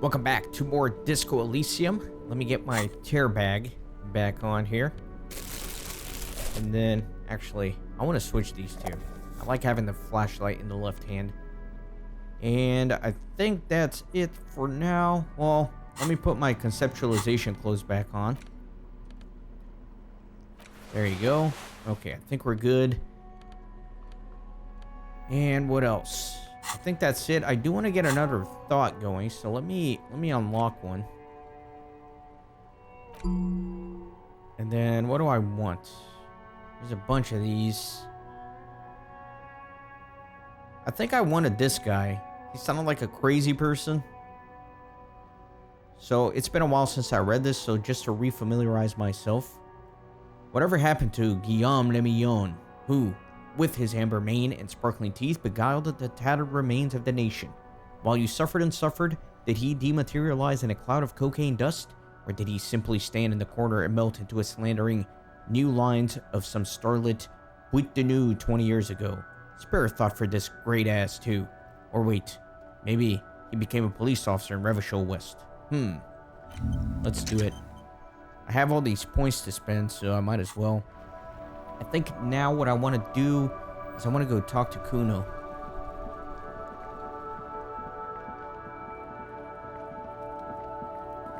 Welcome back to more Disco Elysium. Let me get my tear bag back on here. And then, actually, I want to switch these two. I like having the flashlight in the left hand. And I think that's it for now. Well, let me put my conceptualization clothes back on. There you go. Okay, I think we're good. And what else? I think that's it. I do want to get another thought going, so let me unlock one. And then what do I want? There's a bunch of these. I think I wanted this guy. He sounded like a crazy person. So it's been a while since I read this, so just to refamiliarize myself. Whatever happened to Guillaume Le Millon, who, with his amber mane and sparkling teeth, beguiled the tattered remains of the nation? While you suffered and suffered, did he dematerialize in a cloud of cocaine dust? Or did he simply stand in the corner and melt into a slandering new lines of some starlit Butte de Nuit 20 years ago? Spare a thought for this great ass too. Or wait, maybe he became a police officer in Revachol West. Let's do it. I have all these points to spend, so I might as well. I think now what I want to do is I want to go talk to Kuno.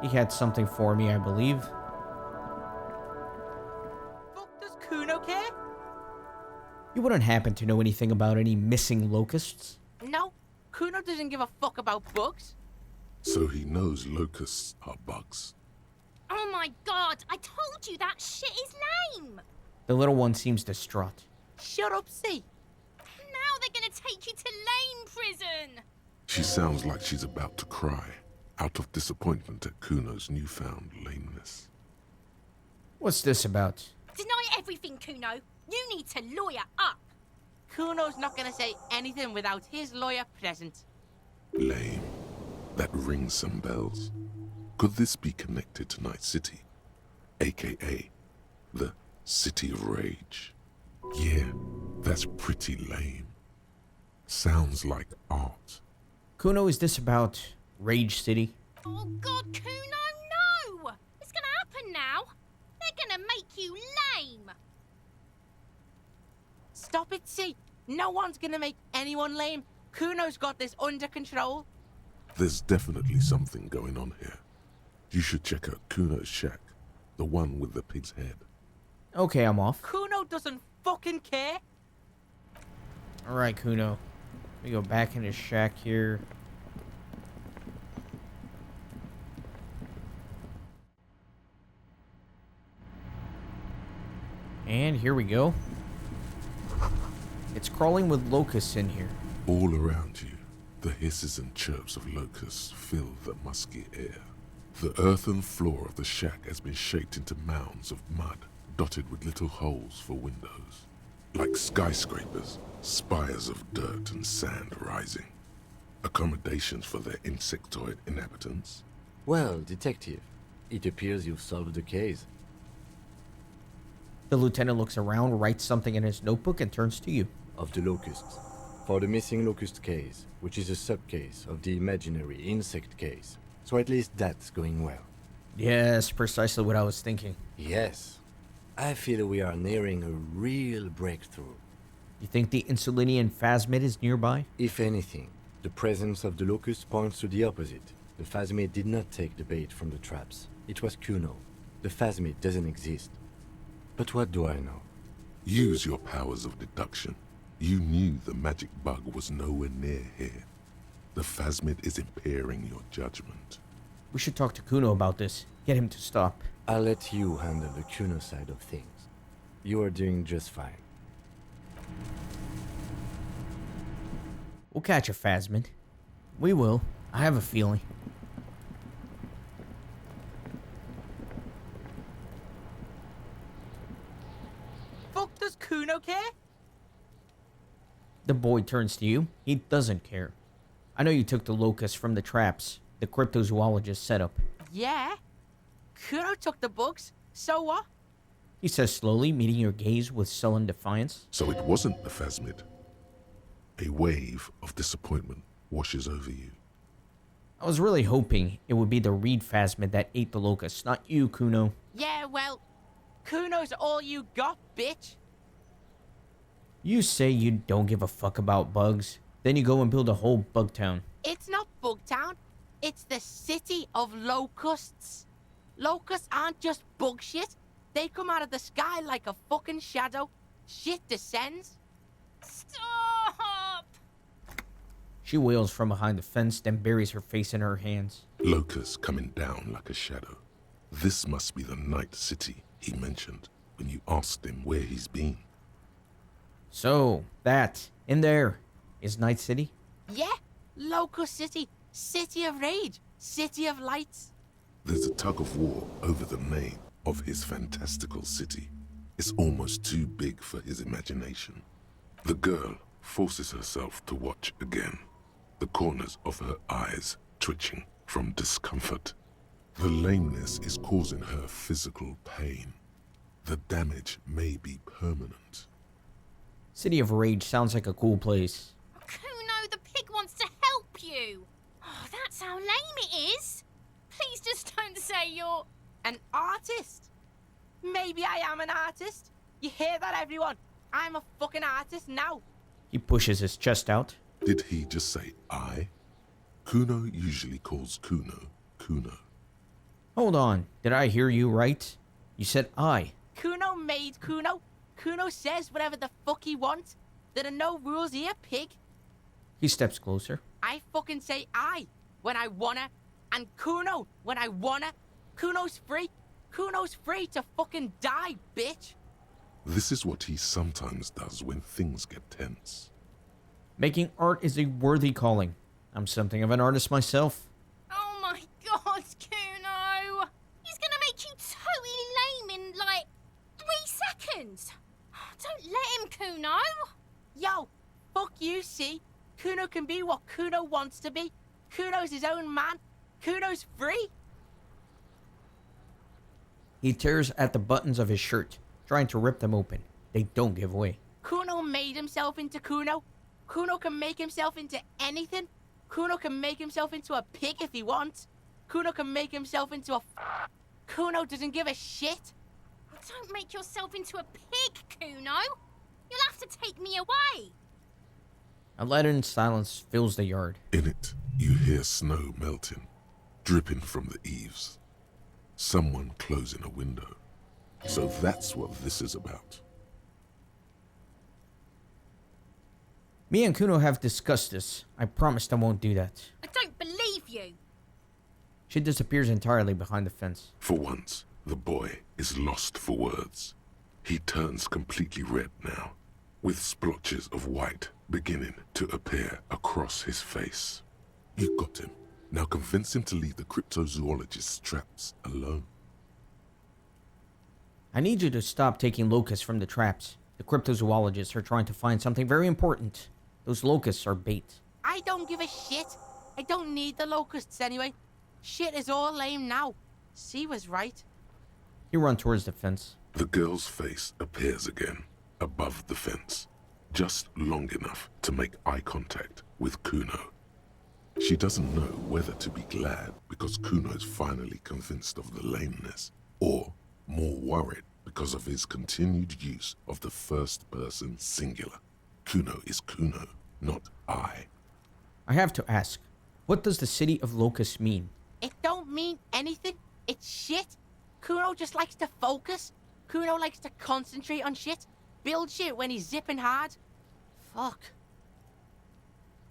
He had something for me, I believe. Fuck, does Kuno care? You wouldn't happen to know anything about any missing locusts? No, Kuno doesn't give a fuck about bugs. So he knows locusts are bugs. Oh my god, I told you that shit is lame! The little one seems distraught. Shut up, see. Now they're gonna take you to lame prison! She sounds like she's about to cry, out of disappointment at Kuno's newfound lameness. What's this about? Deny everything, Kuno. You need to lawyer up. Kuno's not gonna say anything without his lawyer present. Lame. That rings some bells. Could this be connected to Night City? AKA, the City of Rage. Yeah, that's pretty lame. Sounds like art. Kuno, is this about Rage City? Oh god, Kuno, no! It's gonna happen now. They're gonna make you lame. Stop it, see. No one's gonna make anyone lame. Kuno's got this under control. There's definitely something going on here. You should check out Kuno's shack, the one with the pig's head. Okay, I'm off. Kuno doesn't fucking care. Alright, Kuno. Let me go back in his shack here. And here we go. It's crawling with locusts in here. All around you, the hisses and chirps of locusts fill the musky air. The earthen floor of the shack has been shaped into mounds of mud, dotted with little holes for windows. Like skyscrapers, spires of dirt and sand rising. Accommodations for their insectoid inhabitants. Well, Detective, it appears you've solved the case. The lieutenant looks around, writes something in his notebook, and turns to you. Of the locusts. For the missing locust case, which is a sub-case of the imaginary insect case. So at least that's going well. Yes, precisely what I was thinking. Yes. I feel we are nearing a real breakthrough. You think the Insulinian phasmid is nearby? If anything, the presence of the locust points to the opposite. The phasmid did not take the bait from the traps. It was Kuno. The phasmid doesn't exist. But what do I know? Use your powers of deduction. You knew the magic bug was nowhere near here. The phasmid is impairing your judgment. We should talk to Kuno about this. Get him to stop. I'll let you handle the Kuno side of things. You are doing just fine. We'll catch a phasmid. We will. I have a feeling. Fuck, does Kuno care? The boy turns to you. He doesn't care. I know you took the locust from the traps the cryptozoologist set up. Yeah. Kuno took the bugs. So what? He says slowly, meeting your gaze with sullen defiance. So it wasn't the phasmid. A wave of disappointment washes over you. I was really hoping it would be the reed phasmid that ate the locust, not you, Kuno. Yeah, well, Kuno's all you got, bitch. You say you don't give a fuck about bugs, then you go and build a whole bug town. It's not Bugtown. It's the city of locusts. Locusts aren't just bug shit. They come out of the sky like a fucking shadow. Shit descends. Stop! She wails from behind the fence, then buries her face in her hands. Locusts coming down like a shadow. This must be the night city he mentioned when you asked him where he's been. So, that, in there, is Night City? Yeah, Locust City. City of rage. City of lights. There's a tug of war over the name of his fantastical city. It's almost too big for his imagination. The girl forces herself to watch again, the corners of her eyes twitching from discomfort. The lameness is causing her physical pain. The damage may be permanent. City of Rage sounds like a cool place. Kuno, the pig wants to help you. Oh, that's how lame it is. Please just don't say you're... An artist. Maybe I am an artist. You hear that, everyone? I'm a fucking artist now. He pushes his chest out. Did he just say I? Kuno usually calls Kuno, Kuno. Hold on, did I hear you right? You said I. Kuno made Kuno. Kuno says whatever the fuck he wants. There are no rules here, pig. He steps closer. I fucking say I when I wanna, and Kuno when I wanna. Kuno's free. Kuno's free to fucking die, bitch. This is what he sometimes does when things get tense. Making art is a worthy calling. I'm something of an artist myself. Oh my god, Kuno! He's gonna make you totally lame in, like, 3 seconds. Don't let him, Kuno. Yo, fuck you, see? Kuno can be what Kuno wants to be. Kuno's his own man. Kuno's free. He tears at the buttons of his shirt, trying to rip them open. They don't give way. Kuno made himself into Kuno. Kuno can make himself into anything. Kuno can make himself into a pig if he wants. Kuno can make himself into a... Kuno doesn't give a shit. Don't make yourself into a pig, Kuno. You'll have to take me away. A leaden silence fills the yard. In it, you hear snow melting, dripping from the eaves. Someone closing a window. So that's what this is about. Me and Kuno have discussed this. I promised I won't do that. I don't believe you. She disappears entirely behind the fence. For once, the boy is lost for words. He turns completely red now, with splotches of white beginning to appear across his face. You got him. Now convince him to leave the cryptozoologist's traps alone. I need you to stop taking locusts from the traps. The cryptozoologists are trying to find something very important. Those locusts are bait. I don't give a shit. I don't need the locusts anyway. Shit is all lame now. C was right. He runs towards the fence. The girl's face appears again, above the fence, just long enough to make eye contact with Kuno. She doesn't know whether to be glad because Kuno is finally convinced of the lameness, or more worried because of his continued use of the first-person singular. Kuno is Kuno, not I. I have to ask, what does the city of locusts mean? It don't mean anything. It's shit. Kuno just likes to focus. Kuno likes to concentrate on shit. Build shit when he's zipping hard. Fuck.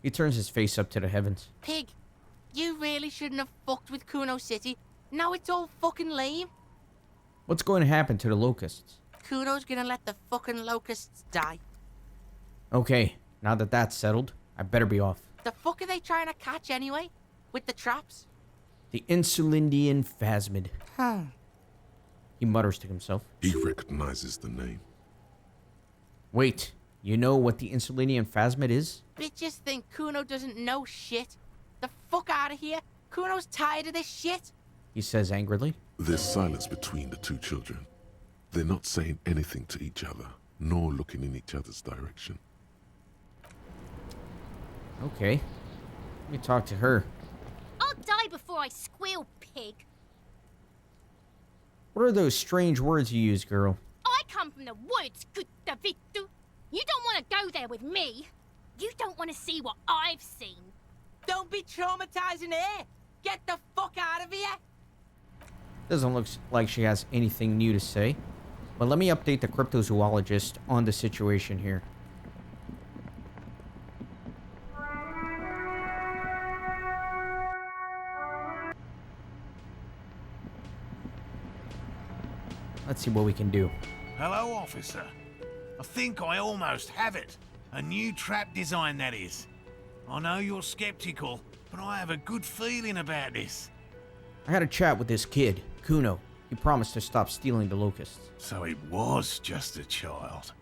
He turns his face up to the heavens. Pig, you really shouldn't have fucked with Kuno City. Now it's all fucking lame. What's going to happen to the locusts? Kuno's gonna let the fucking locusts die. Okay, now that that's settled, I better be off. The fuck are they trying to catch anyway? With the traps? The Insulindian phasmid. He mutters to himself. He recognizes the name. Wait, you know what the Insulindian phasmid is? Bitches think Kuno doesn't know shit. The fuck out of here. Kuno's tired of this shit. He says angrily. There's silence between the two children. They're not saying anything to each other, nor looking in each other's direction. Okay, let me talk to her. I'll die before I squeal, pig. What are those strange words you use, girl? I come from the woods, good Davidu. You don't want to go there with me. You don't want to see what I've seen. Don't be traumatizing her. Get the fuck out of here. Doesn't look like she has anything new to say. But let me update the cryptozoologist on the situation here. Let's see what we can do. Hello, officer. I think I almost have it. A new trap design, that is. I know you're skeptical, but I have a good feeling about this. I had a chat with this kid, Kuno. He promised to stop stealing the locusts. So it was just a child.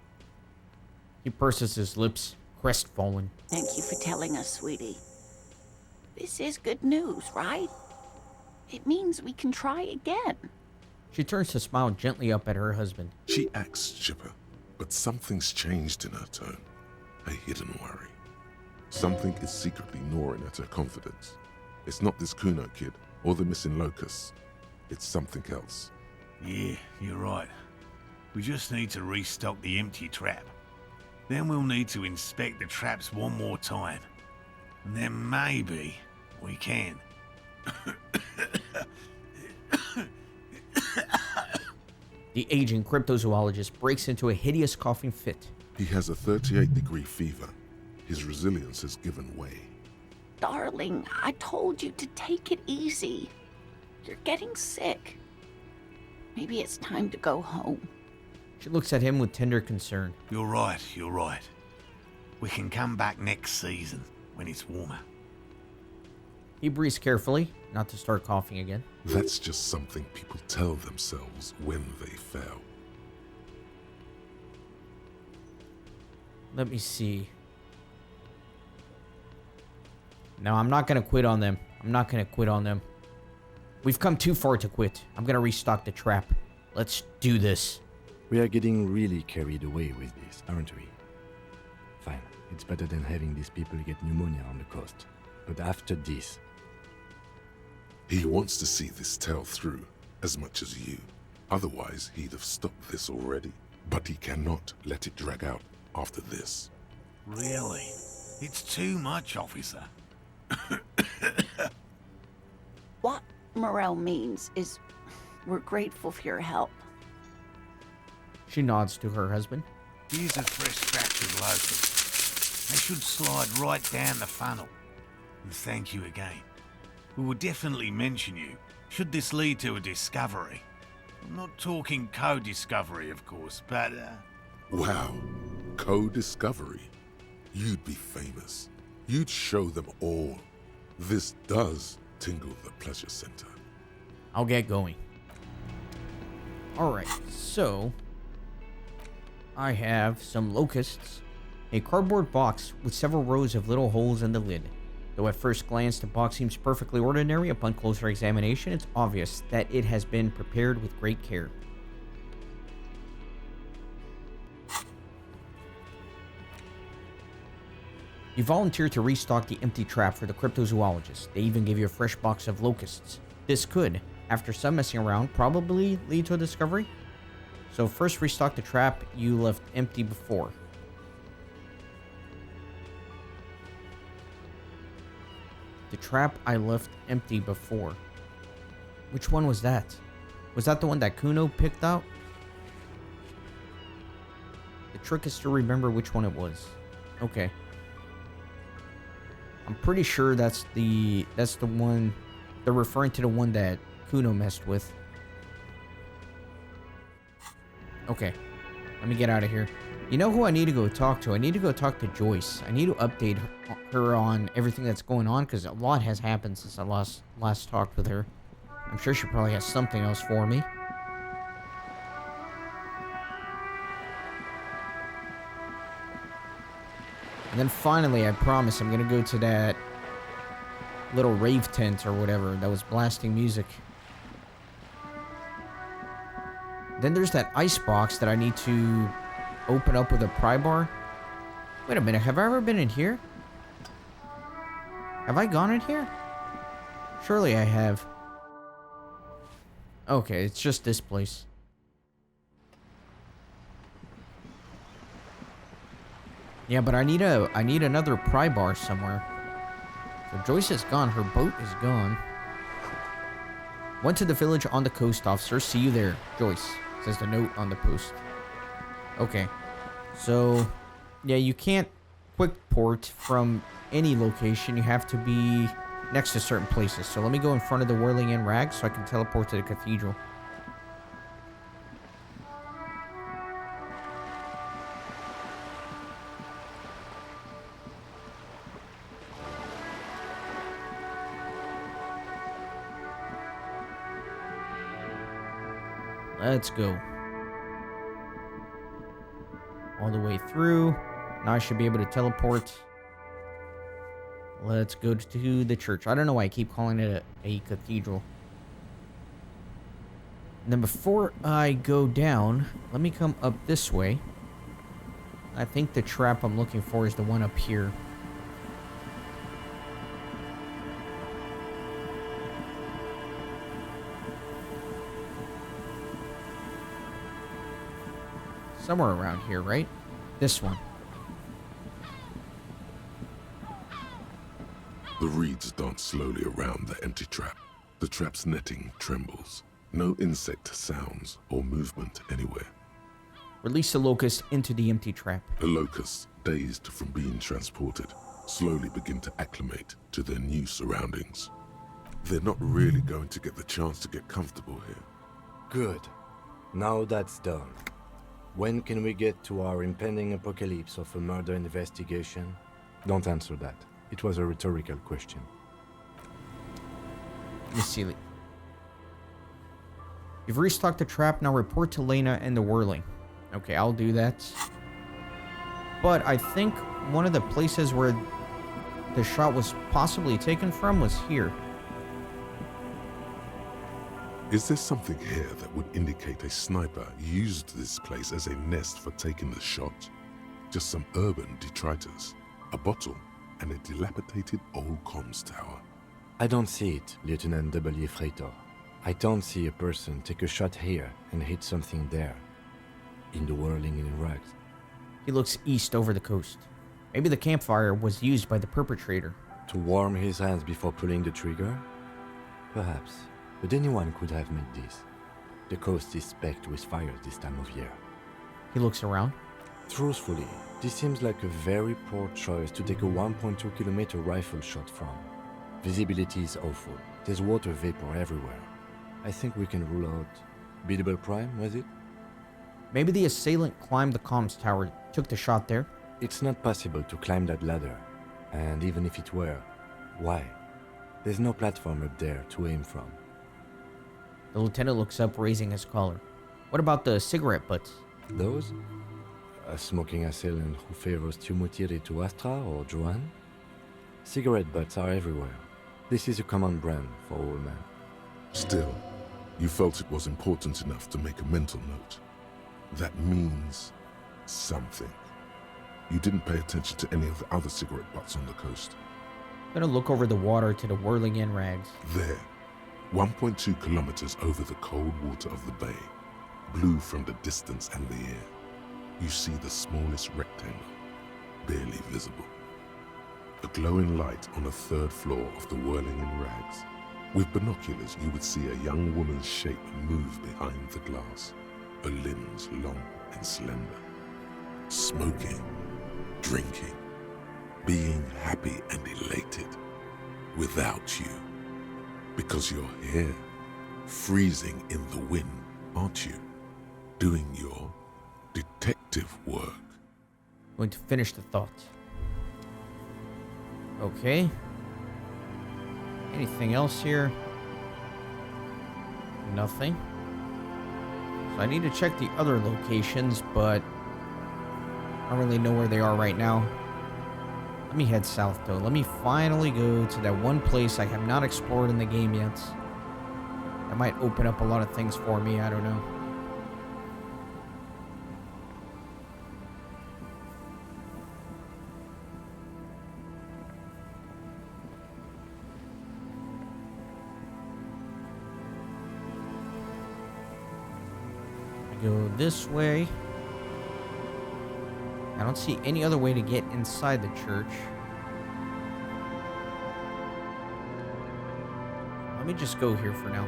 He purses his lips, crestfallen. Thank you for telling us, sweetie. This is good news, right? It means we can try again. She turns to smile gently up at her husband. She acts chipper, but something's changed in her tone. A hidden worry. Something is secretly gnawing at her confidence. It's not this Kuno kid or the missing locusts. It's something else. Yeah, you're right. We just need to restock the empty trap. Then we'll need to inspect the traps one more time. And then maybe we can. The aging cryptozoologist breaks into a hideous coughing fit. He has a 38-degree fever. His resilience has given way. Darling, I told you to take it easy. You're getting sick. Maybe it's time to go home. She looks at him with tender concern. You're right, you're right. We can come back next season, when it's warmer. He breathes carefully, not to start coughing again. That's just something people tell themselves when they fail. Let me see. No, I'm not gonna quit on them. I'm not gonna quit on them. We've come too far to quit. I'm gonna restock the trap. Let's do this. We are getting really carried away with this, aren't we? Fine, it's better than having these people get pneumonia on the coast. But after this... He wants to see this tale through, as much as you. Otherwise, he'd have stopped this already. But he cannot let it drag out after this. Really? It's too much, officer. What Morel means is we're grateful for your help. She nods to her husband. Here's a fresh batch of locusts. They should slide right down the funnel. And thank you again. We will definitely mention you, should this lead to a discovery. I'm not talking co-discovery, of course, but, Wow. Co-discovery. You'd be famous. You'd show them all. This does tingle the pleasure center. I'll get going. Alright, so... I have some locusts, a cardboard box with several rows of little holes in the lid. Though at first glance the box seems perfectly ordinary, upon closer examination it's obvious that it has been prepared with great care. You volunteer to restock the empty trap for the cryptozoologist. They even give you a fresh box of locusts. This could, after some messing around, probably lead to a discovery. So first restock the trap you left empty before. The trap I left empty before. Which one was that? Was that the one that Kuno picked out? The trick is to remember which one it was. Okay. I'm pretty sure that's the one. They're referring to the one that Kuno messed with. Okay. Let me get out of here. You know who I need to go talk to? I need to go talk to Joyce. I need to update her on everything that's going on, because a lot has happened since I last talked with her. I'm sure she probably has something else for me. And then finally, I promise, I'm going to go to that little rave tent or whatever that was blasting music. Then there's that ice box that I need to open up with a pry bar. Wait a minute, have I ever been in here? Have I gone in here? Surely I have. Okay, it's just this place. Yeah, but I need another pry bar somewhere. So Joyce is gone. Her boat is gone. Went to the village on the coast, officer. See you there, Joyce. Says the note on the post. Okay. So, yeah, you can't quick port from any location. You have to be next to certain places. So let me go in front of the Whirling in Rag so I can teleport to the cathedral. Let's go. All the way through. Now I should be able to teleport. Let's go to the church. I don't know why I keep calling it a cathedral. And then before I go down, let me come up this way. I think the trap I'm looking for is the one up here. Somewhere around here, right? This one. The reeds dance slowly around the empty trap. The trap's netting trembles. No insect sounds or movement anywhere. Release the locust into the empty trap. The locusts, dazed from being transported, slowly begin to acclimate to their new surroundings. They're not really going to get the chance to get comfortable here. Good. Now that's done. When can we get to our impending apocalypse of a murder investigation? Don't answer that. It was a rhetorical question. Let me see. You've restocked the trap. Now report to Lena and the Whirling. Okay, I'll do that. But I think one of the places where the shot was possibly taken from was here. Is there something here that would indicate a sniper used this place as a nest for taking the shot? Just some urban detritus, a bottle, and a dilapidated old comms tower. I don't see it, Lieutenant W. Freighter. I don't see a person take a shot here and hit something there. In the Whirling in Rags. He looks east over the coast. Maybe the campfire was used by the perpetrator. To warm his hands before pulling the trigger? Perhaps. But anyone could have made this. The coast is specked with fires this time of year. He looks around. Truthfully, this seems like a very poor choice to take a 1.2 kilometer rifle shot from. Visibility is awful. There's water vapor everywhere. I think we can rule out Biddable Prime, was it? Maybe the assailant climbed the comms tower, took the shot there. It's not possible to climb that ladder. And even if it were, why? There's no platform up there to aim from. The lieutenant looks up, raising his collar. What about the cigarette butts? Those? A smoking assailant who favors Tumutiri to Astra or Joanne? Cigarette butts are everywhere. This is a common brand for all men. Still, you felt it was important enough to make a mental note. That means something. You didn't pay attention to any of the other cigarette butts on the coast. I'm gonna look over the water to the Whirling in Rags. There, 1.2 kilometers over the cold water of the bay, blue from the distance and the air, you see the smallest rectangle, barely visible. A glowing light on the third floor of the Whirling in Rags. With binoculars, you would see a young woman's shape move behind the glass, her limbs long and slender. Smoking, drinking, being happy and elated, without you. Because you're here, freezing in the wind, aren't you? Doing your detective work. Going to finish the thought. Okay. Anything else here? Nothing. So I need to check the other locations, but I don't really know where they are right now. Let me head south, though. Let me finally go to that one place I have not explored in the game yet. That might open up a lot of things for me. I don't know. Go this way. I don't see any other way to get inside the church. Let me just go here for now.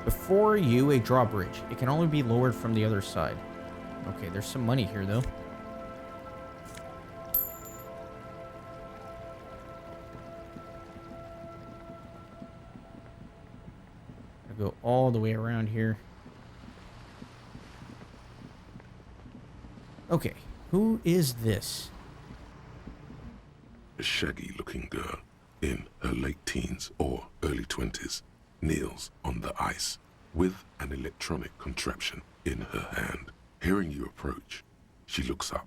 Before you, a drawbridge. It can only be lowered from the other side. Okay, there's some money here, though. I'll go all the way around here. Okay, who is this? A shaggy-looking girl in her late teens or early 20s kneels on the ice with an electronic contraption in her hand. Hearing you approach, she looks up.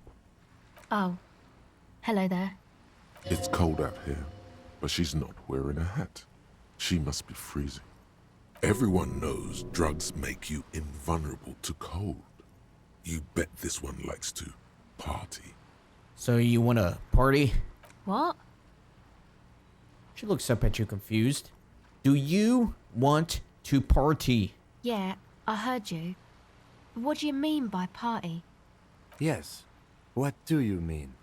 Oh, hello there. It's cold out here, but she's not wearing a hat. She must be freezing. Everyone knows drugs make you invulnerable to cold. You bet this one likes to party. So you want to party? What? She looks up at you confused. Do you want to party? Yeah, I heard you. What do you mean by party? Yes. What do you mean?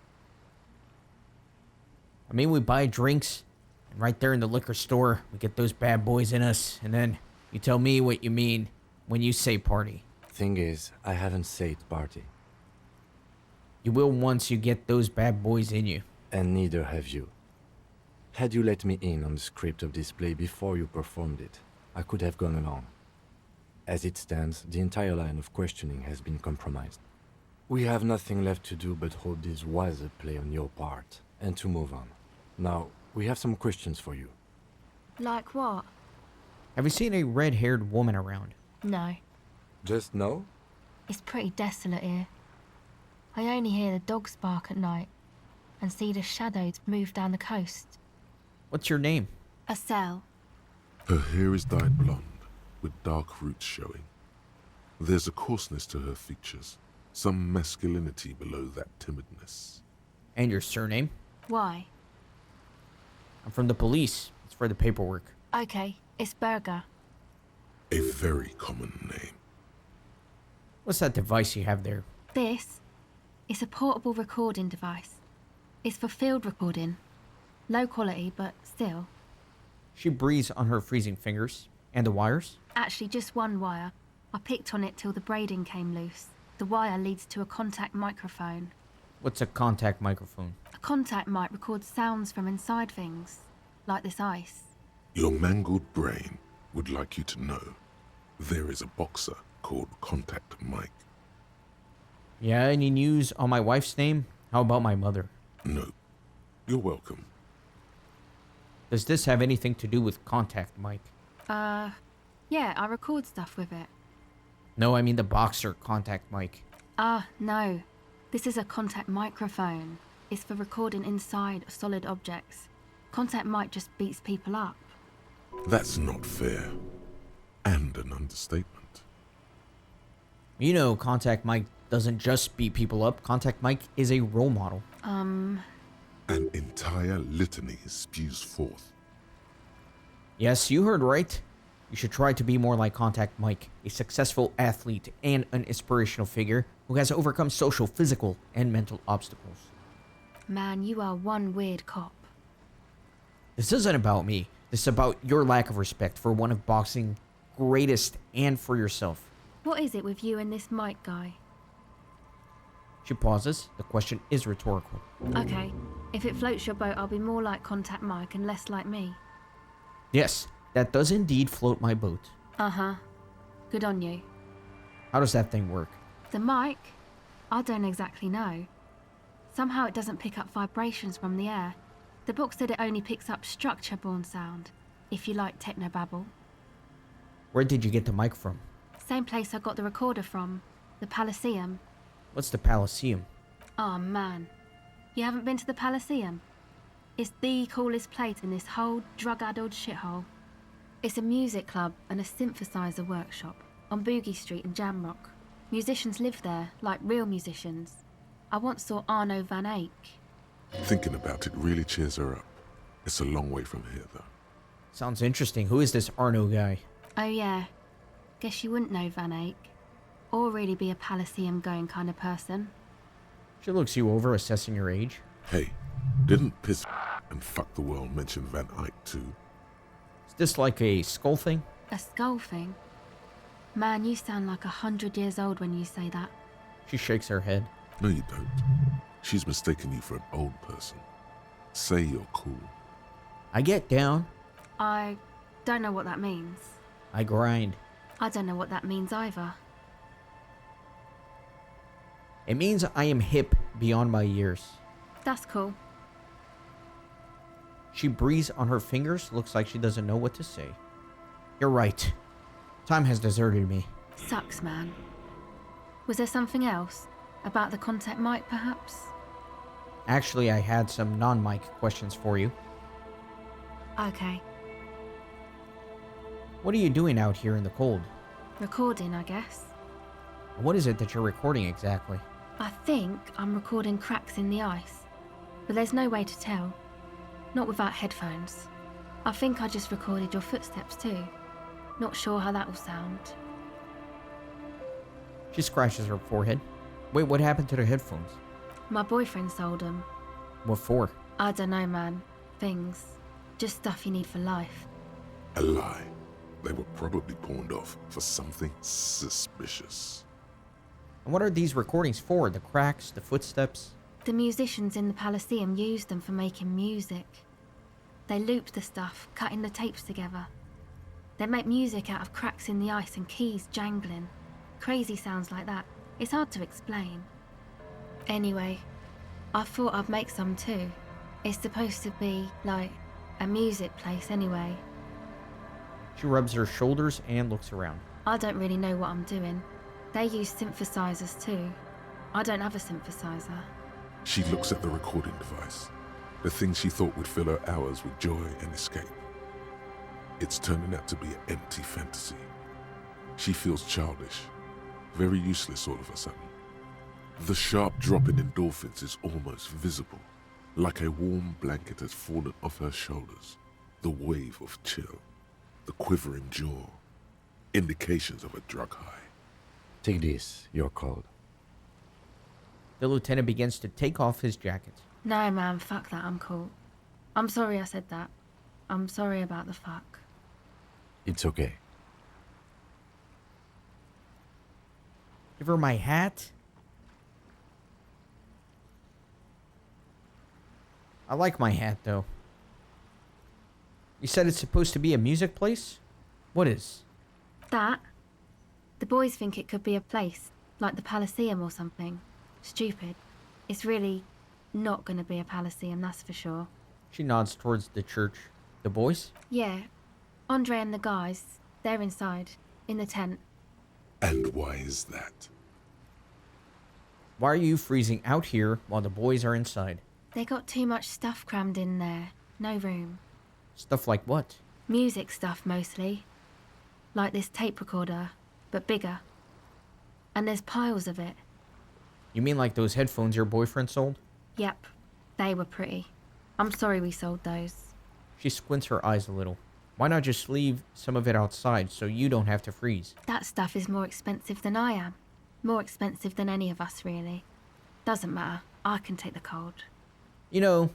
I mean, we buy drinks, and right there in the liquor store, we get those bad boys in us, and then you tell me what you mean when you say party. Thing is, I haven't said party. You will once you get those bad boys in you. And neither have you. Had you let me in on the script of this play before you performed it, I could have gone along. As it stands, the entire line of questioning has been compromised. We have nothing left to do but hope this was a play on your part, and to move on. Now, we have some questions for you. Like what? Have you seen a red-haired woman around? No. Just no? It's pretty desolate here. I only hear the dogs bark at night and see the shadows move down the coast. What's your name? A cell. Her hair is dyed blonde, with dark roots showing. There's a coarseness to her features, some masculinity below that timidness. And your surname? Why? I'm from the police. It's for the paperwork. Okay, it's Berger. A very common name. What's that device you have there? This is a portable recording device. It's for field recording. Low quality, but still. She breathes on her freezing fingers. And the wires? Actually, just one wire. I picked on it till the braiding came loose. The wire leads to a contact microphone. What's a contact microphone? A contact mic records sounds from inside things, like this ice. Your mangled brain would like you to know there is a boxer called Contact Mike. Yeah, any news on my wife's name? How about my mother? No. You're welcome. Does this have anything to do with Contact Mike? Yeah, I record stuff with it. No, I mean the boxer Contact Mike. No. This is a contact microphone. It's for recording inside solid objects. Contact mic just beats people up. That's not fair. And an understatement. You know, Contact Mike doesn't just beat people up. Contact Mike is a role model. An entire litany spews forth. Yes, you heard right. You should try to be more like Contact Mike, a successful athlete and an inspirational figure who has overcome social, physical, and mental obstacles. Man, you are one weird cop. This isn't about me. This is about your lack of respect for one of boxing's greatest and for yourself. What is it with you and this Mike guy? She pauses. The question is rhetorical. Okay, if it floats your boat, I'll be more like Contact Mike and less like me. Yes, that does indeed float my boat. Uh-huh. Good on you. How does that thing work? The mic? I don't exactly know. Somehow it doesn't pick up vibrations from the air. The book said it only picks up structure-borne sound, if you like technobabble. Where did you get the mic from? Same place I got the recorder from, the Palaceum. What's the Palaceum? Oh man, you haven't been to the Palaceum? It's the coolest place in this whole drug-addled shithole. It's a music club and a synthesizer workshop on Boogie Street in Jamrock. Musicians live there, like real musicians. I once saw Arno van Eyck. Thinking about it really cheers her up. It's a long way from here, though. Sounds interesting. Who is this Arno guy? Oh yeah, guess you wouldn't know Van Eyck. Or really be a Palaceum going kind of person. She looks you over, assessing your age. Hey, didn't Piss and Fuck the World mention Van Eyck too? Is this like a skull thing? A skull thing? Man, you sound like 100 years old when you say that. She shakes her head. No, you don't. She's mistaken you for an old person. Say you're cool. I get down. I don't know what that means. I grind. I don't know what that means either. It means I am hip beyond my years. That's cool. She breathes on her fingers. Looks like she doesn't know what to say. You're right. Time has deserted me. Sucks, man. Was there something else? About the contact mic, perhaps? Actually, I had some non-mic questions for you. Okay. What are you doing out here in the cold? Recording, I guess. What is it that you're recording exactly? I think I'm recording cracks in the ice. But there's no way to tell. Not without headphones. I think I just recorded your footsteps too. Not sure how that will sound. She scratches her forehead. Wait, what happened to the headphones? My boyfriend sold them. What for? I don't know, man. Things. Just stuff you need for life. A lie. They were probably pawned off for something suspicious. And what are these recordings for? The cracks, the footsteps? The musicians in the Palaceum used them for making music. They looped the stuff, cutting the tapes together. They make music out of cracks in the ice and keys jangling. Crazy sounds like that. It's hard to explain. Anyway, I thought I'd make some too. It's supposed to be, like, a music place anyway. She rubs her shoulders and looks around. I don't really know what I'm doing. They use synthesizers too. I don't have a synthesizer. She looks at the recording device, the thing she thought would fill her hours with joy and escape. It's turning out to be an empty fantasy. She feels childish, very useless all of a sudden. The sharp drop in endorphins is almost visible, like a warm blanket has fallen off her shoulders. The wave of chill, the quivering jaw, indications of a drug high. Take this, you're cold. The lieutenant begins to take off his jacket. No, man, fuck that, I'm cool. I'm sorry I said that. I'm sorry about the fuck. It's okay. Give her my hat. I like my hat, though. You said it's supposed to be a music place? What is? That? The boys think it could be a place, like the Palaceum or something. Stupid. It's really not gonna be a Palaceum, that's for sure. She nods towards the church. The boys? Yeah. Andre and the guys, they're inside, in the tent. And why is that? Why are you freezing out here while the boys are inside? They got too much stuff crammed in there. No room. Stuff like what? Music stuff, mostly. Like this tape recorder, but bigger. And there's piles of it. You mean like those headphones your boyfriend sold? Yep. They were pretty. I'm sorry we sold those. She squints her eyes a little. Why not just leave some of it outside so you don't have to freeze? That stuff is more expensive than I am. More expensive than any of us, really. Doesn't matter. I can take the cold. You know,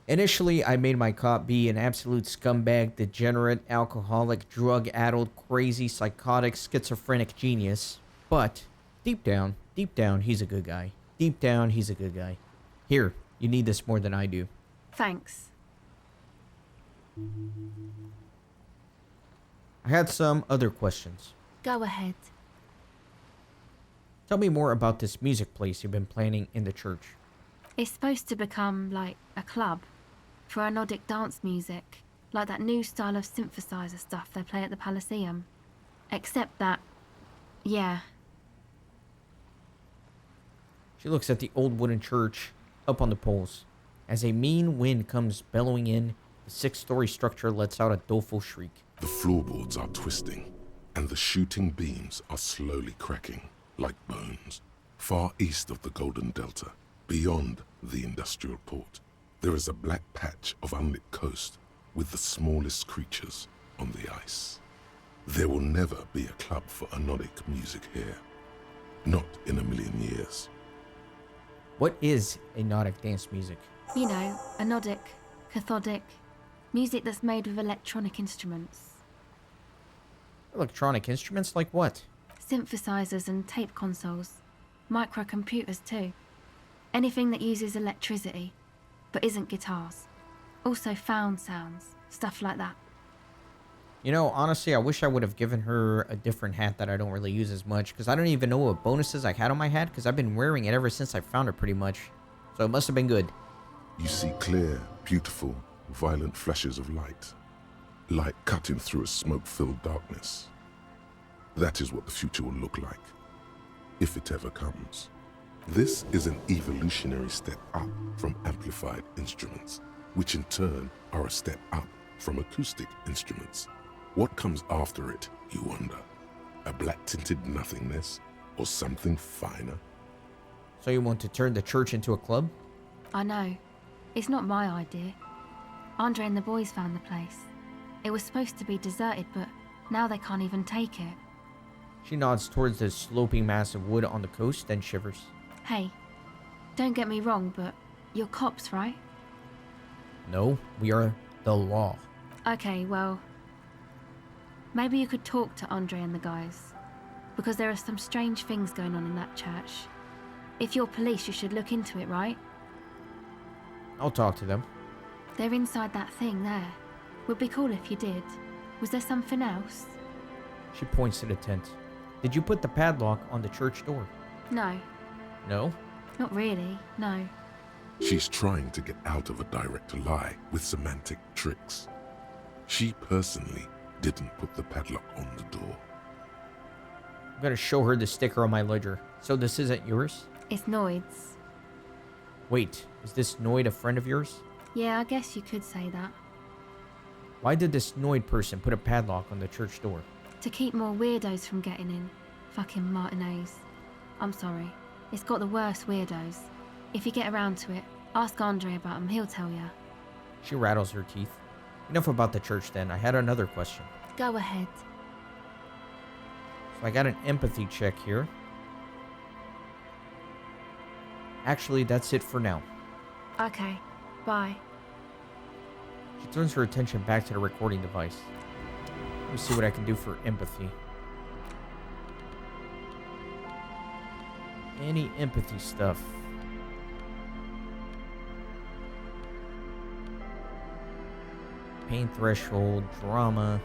initially I made my cop be an absolute scumbag, degenerate, alcoholic, drug-addled, crazy, psychotic, schizophrenic genius. But deep down, he's a good guy. Deep down, he's a good guy. Here, you need this more than I do. Thanks. I had some other questions. Go ahead. Tell me more about this music place you've been planning in the church. It's supposed to become, like, a club for anodic dance music, like that new style of synthesizer stuff they play at the Palaceum. Except that, yeah. She looks at the old wooden church up on the poles. As a mean wind comes bellowing in, the 6-story structure lets out a doleful shriek. The floorboards are twisting, and the shooting beams are slowly cracking, like bones. Far east of the Golden Delta, beyond the industrial port, there is a black patch of unlit coast with the smallest creatures on the ice. There will never be a club for anodic music here. Not in a million years. What is anodic dance music? You know, anodic, cathodic, music that's made with electronic instruments. Electronic instruments like what? Synthesizers and tape consoles. Microcomputers too. Anything that uses electricity, but isn't guitars. Also found sounds, stuff like that. You know, honestly, I wish I would have given her a different hat that I don't really use as much, because I don't even know what bonuses I had on my hat, because I've been wearing it ever since I found it pretty much. So it must have been good. You see clear, beautiful, violent flashes of light. Light cutting through a smoke-filled darkness. That is what the future will look like, if it ever comes. This is an evolutionary step up from amplified instruments, which in turn are a step up from acoustic instruments. What comes after it, you wonder? A black-tinted nothingness, or something finer? So you want to turn the church into a club? I know. It's not my idea. Andre and the boys found the place. It was supposed to be deserted, but now they can't even take it. She nods towards the sloping mass of wood on the coast, then shivers. Hey, don't get me wrong, but you're cops, right? No, we are the law. Okay, well, maybe you could talk to Andre and the guys, because there are some strange things going on in that church. If you're police, you should look into it, right? I'll talk to them. They're inside that thing there. Would be cool if you did. Was there something else? She points to the tent. Did you put the padlock on the church door? No. No? Not really, no. She's trying to get out of a direct lie with semantic tricks. She personally didn't put the padlock on the door. I'm gonna show her the sticker on my ledger. So this isn't yours? It's Noid's. Wait, is this Noid a friend of yours? Yeah, I guess you could say that. Why did this Noid person put a padlock on the church door? To keep more weirdos from getting in. Fucking Martinez. I'm sorry. It's got the worst weirdos. If you get around to it, ask Andre about him, he'll tell ya. She rattles her teeth. Enough about the church then. I had another question. Go ahead. So I got an empathy check here. Actually, that's it for now. Okay, bye. She turns her attention back to the recording device. Let me see what I can do for empathy. Any empathy stuff? Pain threshold, drama.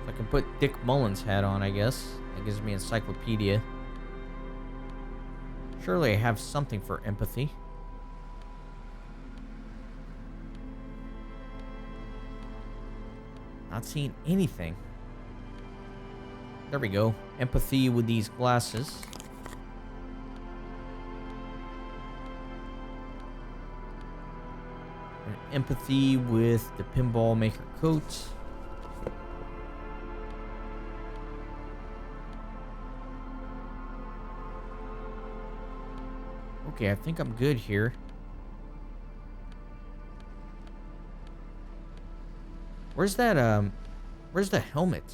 I can put Dick Mullen's hat on, I guess. That gives me encyclopedia. Surely I have something for empathy. Not seeing anything. There we go. Empathy with these glasses. And empathy with the pinball maker coat. Okay, I think I'm good here. Where's that, where's the helmet?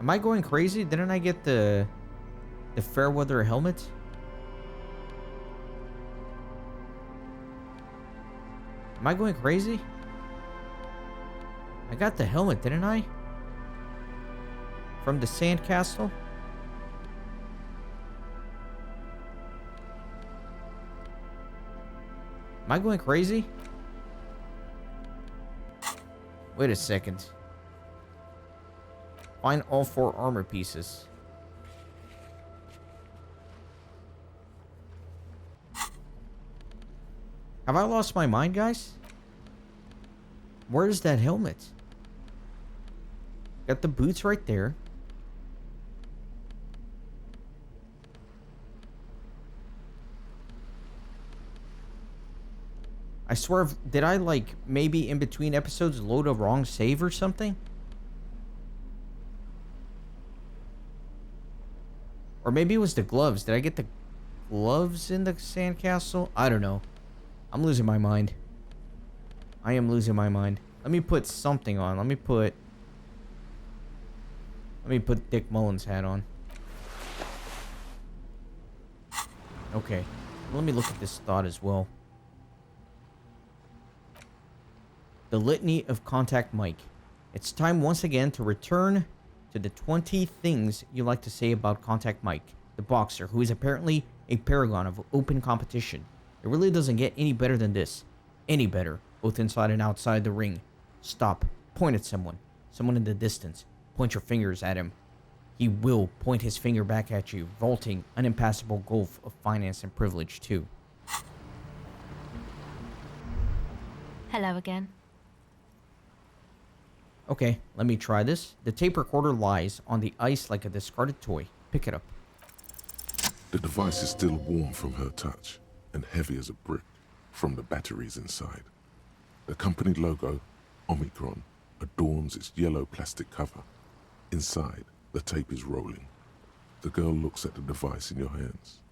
Am I going crazy? Didn't I get the Fairweather helmet? Am I going crazy? I got the helmet, didn't I? From the sandcastle? Am I going crazy? Wait a second. Find all 4 armor pieces. Have I lost my mind, guys? Where's that helmet? Got the boots right there. I swear, did I, like, maybe in between episodes load a wrong save or something? Or maybe it was the gloves. Did I get the gloves in the sandcastle? I don't know. I'm losing my mind. I am losing my mind. Let me put something on. Let me put Dick Mullen's hat on. Okay. Let me look at this thought as well. The Litany of Contact Mike. It's time once again to return to the 20 things you like to say about Contact Mike, the boxer, who is apparently a paragon of open competition. It really doesn't get any better than this. Any better, both inside and outside the ring. Stop. Point at someone. Someone in the distance. Point your fingers at him. He will point his finger back at you, vaulting an impassable gulf of finance and privilege, too. Hello again. Okay, let me try this. The tape recorder lies on the ice like a discarded toy. Pick it up. The device is still warm from her touch and heavy as a brick from the batteries inside. The company logo, Omicron, adorns its yellow plastic cover. Inside, the tape is rolling. The girl looks at the device in your hands.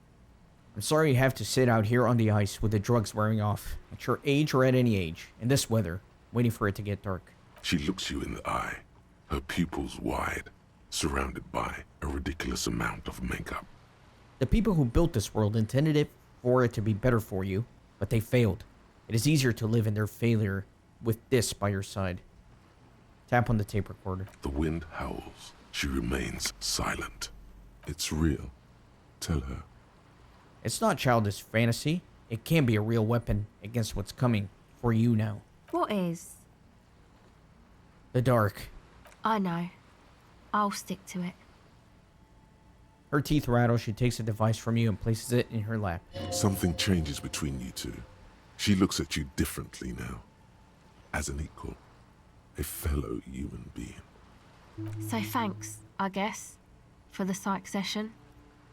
I'm sorry you have to sit out here on the ice with the drugs wearing off. At your age or at any age, in this weather, waiting for it to get dark. She looks you in the eye, her pupils wide, surrounded by a ridiculous amount of makeup. The people who built this world intended it for it to be better for you, but they failed. It is easier to live in their failure with this by your side. Tap on the tape recorder. The wind howls. She remains silent. It's real. Tell her. It's not childish fantasy. It can be a real weapon against what's coming for you now. What is? The dark. I know. I'll stick to it. Her teeth rattle. She takes the device from you and places it in her lap. Something changes between you two. She looks at you differently now. As an equal. A fellow human being. So thanks, I guess, for the psych session.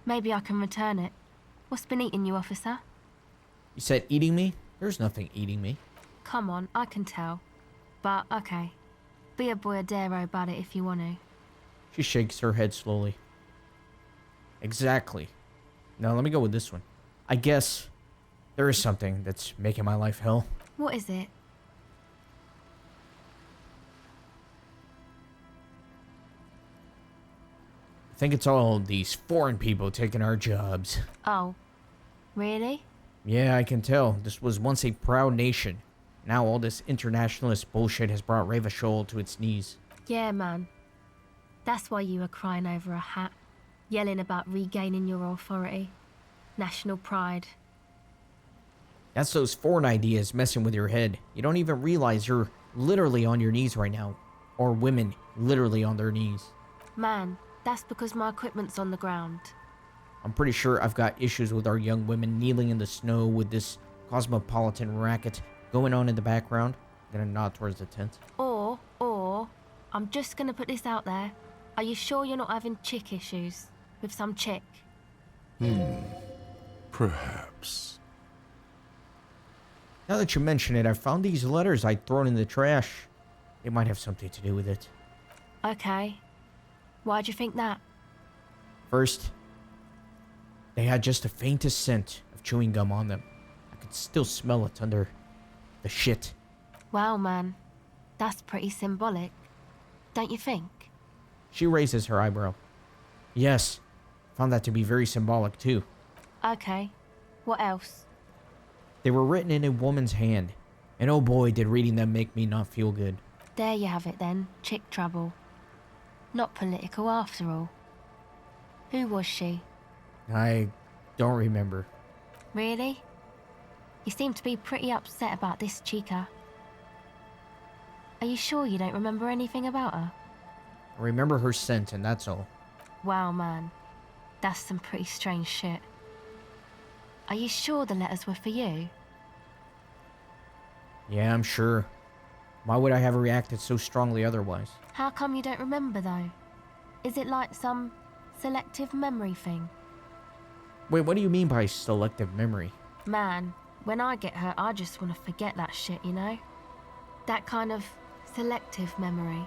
Maybe I can return it. What's been eating you, officer? You said eating me? There's nothing eating me. Come on, I can tell. But, okay. Be a boyadero about it if you want to. She shakes her head slowly. Exactly. Now let me go with this one. I guess there is something that's making my life hell. What is it? I think it's all these foreign people taking our jobs. Oh, really? Yeah, I can tell. This was once a proud nation. Now all this internationalist bullshit has brought Revachol to its knees. Yeah, man. That's why you were crying over a hat, yelling about regaining your authority, national pride. That's those foreign ideas messing with your head. You don't even realize you're literally on your knees right now. Or women literally on their knees. Man, that's because my equipment's on the ground. I'm pretty sure I've got issues with our young women kneeling in the snow with this cosmopolitan racket going on in the background. I'm gonna nod towards the tent. Or, I'm just gonna put this out there. Are you sure you're not having chick issues with some chick? Perhaps. Now that you mention it, I found these letters I'd thrown in the trash. They might have something to do with it. Okay. Why'd you think that? First, they had just the faintest scent of chewing gum on them. I could still smell it under the shit. Wow, man. That's pretty symbolic. Don't you think? She raises her eyebrow. Yes, found that to be very symbolic too. Okay. What else? They were written in a woman's hand. And oh boy, did reading them make me not feel good. There you have it then. Chick trouble. Not political after all. Who was she? I don't remember. Really? You seem to be pretty upset about this chica. Are you sure you don't remember anything about her? I remember her scent and that's all. Wow, man. That's some pretty strange shit. Are you sure the letters were for you? Yeah, I'm sure. Why would I have reacted so strongly otherwise? How come you don't remember, though? Is it like some selective memory thing? Wait, what do you mean by selective memory? Man, when I get hurt, I just want to forget that shit, you know? That kind of selective memory.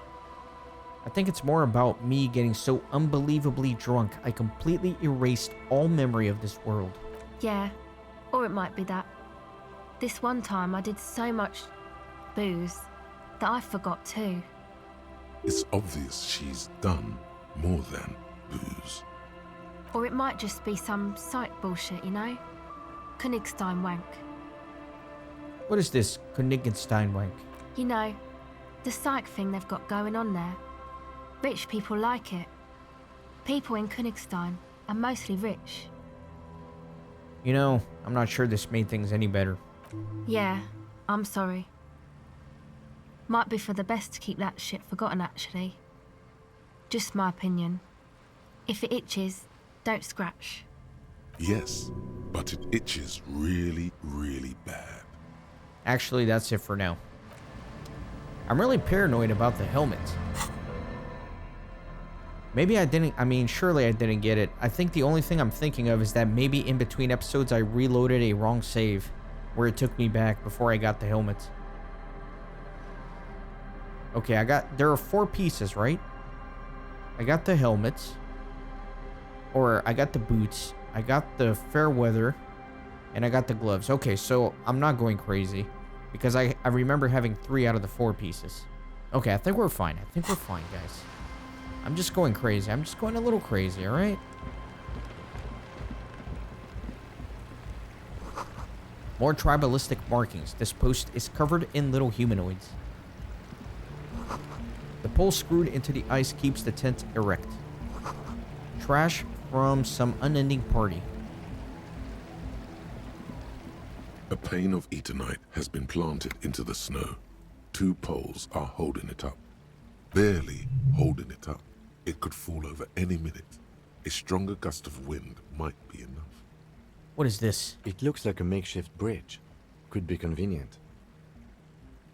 I think it's more about me getting so unbelievably drunk I completely erased all memory of this world. Yeah, or it might be that. This one time I did so much booze that I forgot too. It's obvious she's done more than booze. Or it might just be some psych bullshit, you know? Königstein wank. What is this Königstein wank? You know, the psych thing they've got going on there. Rich people like it. People in Königstein are mostly rich. You know, I'm not sure this made things any better. Yeah, I'm sorry. Might be for the best to keep that shit forgotten, actually. Just my opinion. If it itches, don't scratch. Yes, but it itches really, really bad. Actually, that's it for now. I'm really paranoid about the helmet. Maybe I didn't, surely I didn't get it. I think the only thing I'm thinking of is that maybe in between episodes I reloaded a wrong save where it took me back before I got the helmet. Okay, there are 4 pieces, right? I got the helmet. Or I got the boots. I got the fair weather. And I got the gloves. Okay, so I'm not going crazy. Because I remember having 3 out of the 4 pieces. Okay, I think we're fine. I think we're fine, guys. I'm just going crazy. I'm just going a little crazy, alright? More tribalistic markings. This post is covered in little humanoids. The pole screwed into the ice keeps the tent erect. Trash from some unending party. A pane of Eternite has been planted into the snow. 2 poles are holding it up. Barely holding it up. It could fall over any minute. A stronger gust of wind might be enough. What is this? It looks like a makeshift bridge. Could be convenient.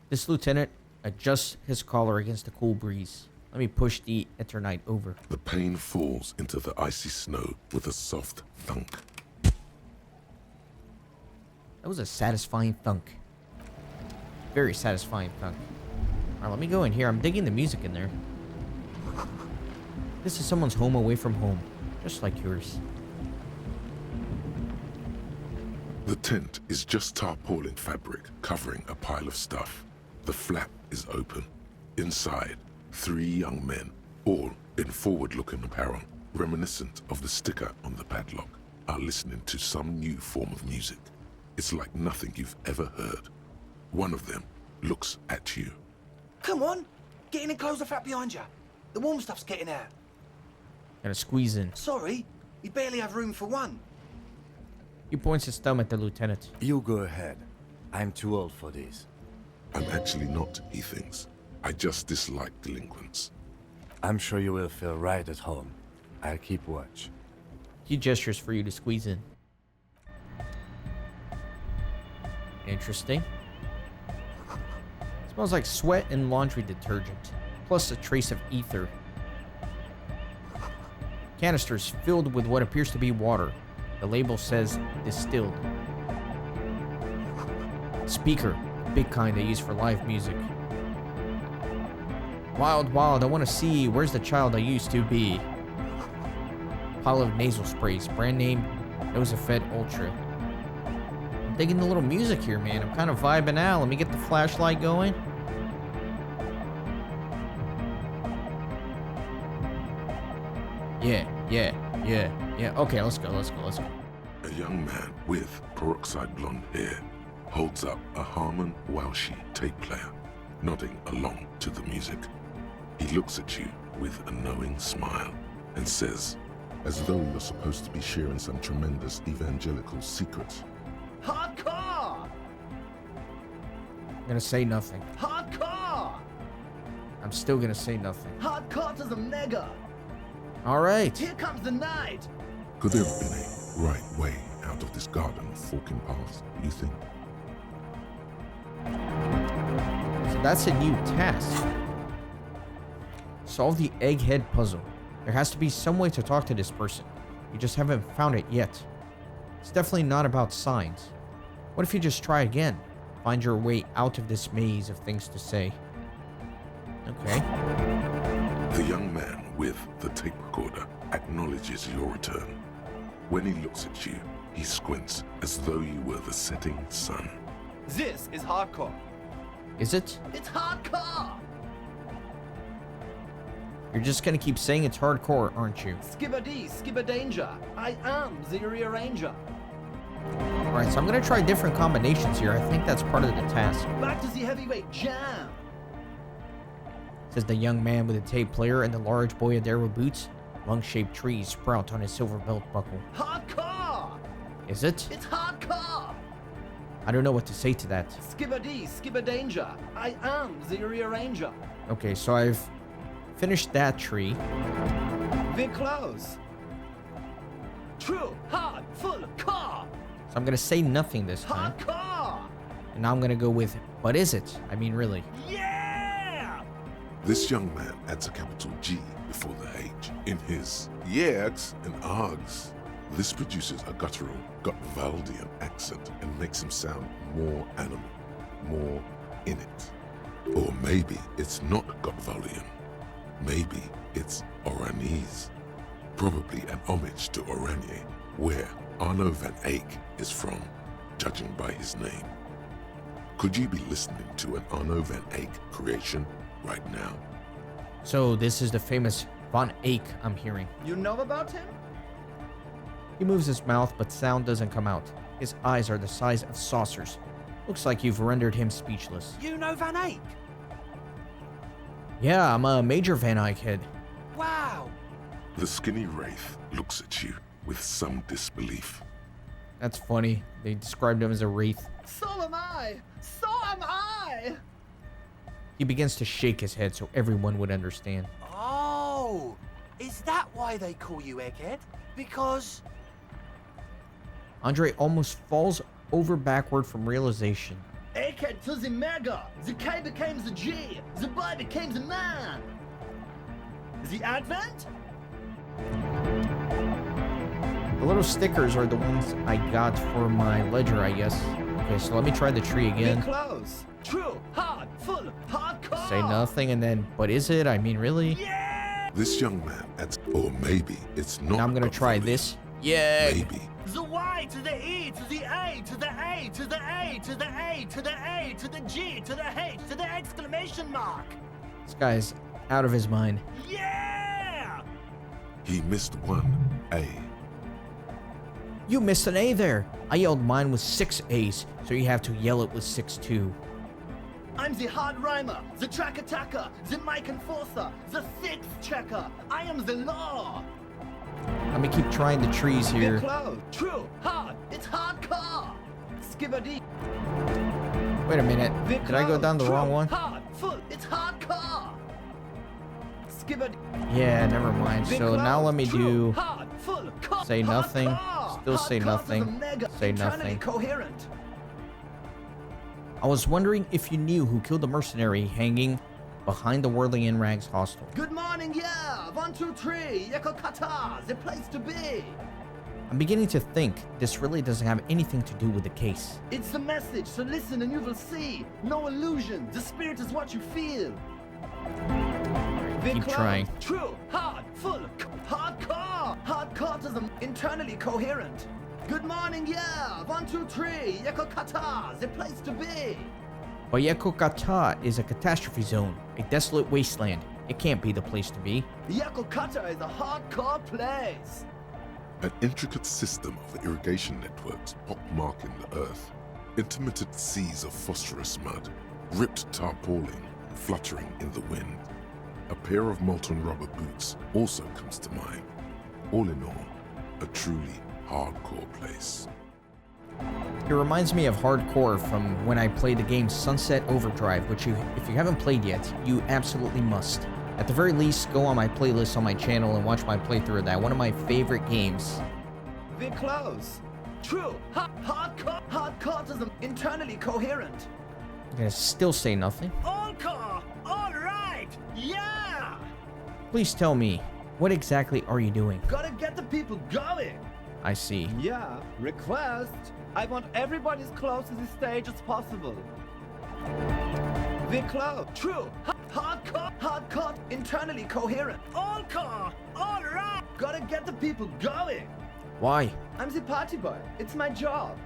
This lieutenant adjusts his collar against the cool breeze. Let me push the Eternite over. The pane falls into the icy snow with a soft thunk. That was a satisfying thunk. Very satisfying thunk. Alright, let me go in here. I'm digging the music in there. This is someone's home away from home. Just like yours. The tent is just tarpaulin fabric covering a pile of stuff. The flap is open. Inside, 3 young men, all in forward-looking apparel, reminiscent of the sticker on the padlock, are listening to some new form of music. It's like nothing you've ever heard. One of them looks at you. Come on, get in and close the flap behind you. The warm stuff's getting out. Gotta squeeze in. Sorry, we barely have room for one. He points his thumb at the lieutenant. You go ahead. I'm too old for this. I'm actually not, he thinks. I just dislike delinquents. I'm sure you will feel right at home. I'll keep watch. He gestures for you to squeeze in. Interesting. Smells like sweat and laundry detergent, plus a trace of ether. Canisters filled with what appears to be water. The label says distilled. Speaker, big kind they use for live music. Wild, wild, I want to see, where's the child I used to be? Pile of nasal sprays, brand name Nosafed Ultra. I'm digging the little music here, man. I'm kind of vibing out. Let me get the flashlight going. Yeah. Okay, let's go. A young man with peroxide blonde hair holds up a Harman Welshi tape player, nodding along to the music. He looks at you with a knowing smile and says, as though you're supposed to be sharing some tremendous evangelical secret, Hardcore! I'm gonna say nothing. Hardcore! I'm still gonna say nothing. Hardcore to the mega! Alright. Here comes the night! could there have been a right way out of this garden of forking paths, you think? So that's a new task. Solve the egghead puzzle. There has to be some way to talk to this person. You just haven't found it yet. It's definitely not about signs. What if you just try again? Find your way out of this maze of things to say. Okay. The young man with the tape recorder acknowledges your return. When he looks at you, He squints as though you were the setting sun. This is hardcore. Is it? It's hardcore! You're just gonna keep saying it's hardcore, aren't you? Skibber danger. I am the rearranger. Alright, so I'm gonna try different combinations here. I think that's part of the task. Back to the heavyweight jam. Says the young man with the tape player and the large boyadero boots. Lung-shaped trees sprout on his silver belt buckle. Hardcore! Is it? It's hardcore! I don't know what to say to that. Skibber danger. I am the rearranger. Okay, so I've finished that tree. We're close. True, hard, full, car. So I'm gonna say nothing this time. Hardcore! And now I'm gonna go with, but is it? I mean, really. Yeah! This young man adds a capital G before the H in his yegs and args. This produces a guttural Gotwaldian accent and makes him sound more animal, more in it. Or maybe it's not Gotwaldian. Maybe it's Oranese. Probably an homage to Oranje, where Arno van Eyck is from, judging by his name. Could you be listening to an Arno van Eyck creation right now? So this is the famous Von Eyck I'm hearing. You know about him? He moves his mouth, but sound doesn't come out. His eyes are the size of saucers. Looks like you've rendered him speechless. You know Van Eyck? Yeah, I'm a major Van Eyck head. Wow! The skinny wraith looks at you with some disbelief. That's funny. They described him as a wraith. So am I! So am I! He begins to shake his head so everyone would understand. Oh! Is that why they call you Egghead? Because... Andre almost falls over backward from realization. Egghead to the mega! The K became the G! The boy became the man! The Advent? The little stickers are the ones I got for my ledger, I guess. Okay, so let me try the tree again. Be close. True, hard, full, hardcore! Say nothing and then, but is it? I mean, really? Yeah! This young man adds, or maybe it's not. Now I'm gonna try Gotwaldian. this. Yeah. Maybe. The Y to the E to the A to the A to the A to the A to the A to the G to the H to the exclamation mark! This guy's out of his mind. Yeah! He missed one A. You missed an A there. I yelled mine with 6 A's, so you have to yell it with 6 too. I'm the hard rhymer, the track attacker, the mic enforcer, the sixth checker. I am the law. Let me keep trying the trees here. Get close. True, hard, it's hardcore. Skibberdy. Wait a minute. Did I go down the wrong one? Hard, full, it's hardcore. Skibberdy. Yeah, never mind. So now let me do hard, full, say nothing. hardcore. Still say Hardcore nothing. to the mega, Say internally nothing. Coherent. I was wondering if you knew who killed the mercenary hanging behind the Whirling in Rags hostel. Good morning, yeah. 1, 2, 3. Yeko Kata, the place to be. I'm beginning to think this really doesn't have anything to do with the case. It's the message, so listen and you will see. No illusion. The spirit is what you feel. Keep trying. True, hard, full, hardcore. Hardcore to the internally coherent. Good morning, yeah. 1, 2, 3. Yeko Kata, the place to be. Oyeko Kata is a catastrophe zone, a desolate wasteland. It can't be the place to be. Yeko Kata is a hardcore place. An intricate system of irrigation networks pockmarking the earth. Intermittent seas of phosphorus mud, ripped tarpaulin fluttering in the wind. A pair of molten rubber boots also comes to mind. All in all, a truly hardcore place. It reminds me of hardcore from when I played the game Sunset Overdrive, which if you haven't played yet, you absolutely must. At the very least, go on my playlist on my channel and watch my playthrough of that. One of my favorite games. We're close. True, hardcore. Hardcore to the internally coherent. I'm gonna still say nothing. All core, all right, yeah. Please tell me, what exactly are you doing? Gotta get the people going. I see. Yeah, request. I want everybody as close to the stage as possible. We're close. True. Hardcore, internally coherent. All core, all right. Gotta get the people going. Why? I'm the party boy. It's my job.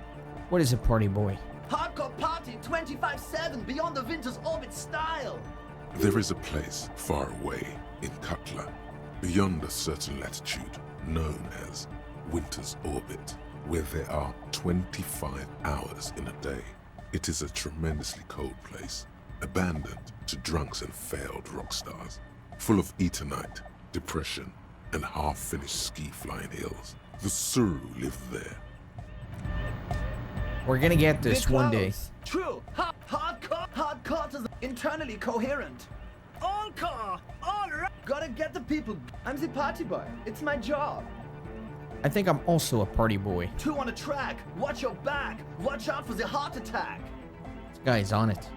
What is a party boy? Hardcore party 25/7 beyond the winter's orbit style. There is a place far away in Cutler, beyond a certain latitude, known as Winter's Orbit, where there are 25 hours in a day. It is a tremendously cold place, abandoned to drunks and failed rock stars, full of eternite, depression, and half-finished ski-flying hills. The Suru live there. We're gonna get this Big one day. clothes. True. Hardcore is internally coherent. All car. All right. Gotta get the people. I'm the party boy. It's my job. I think I'm also a party boy. 2 on a track. Watch your back. Watch out for the heart attack. This guy's on it.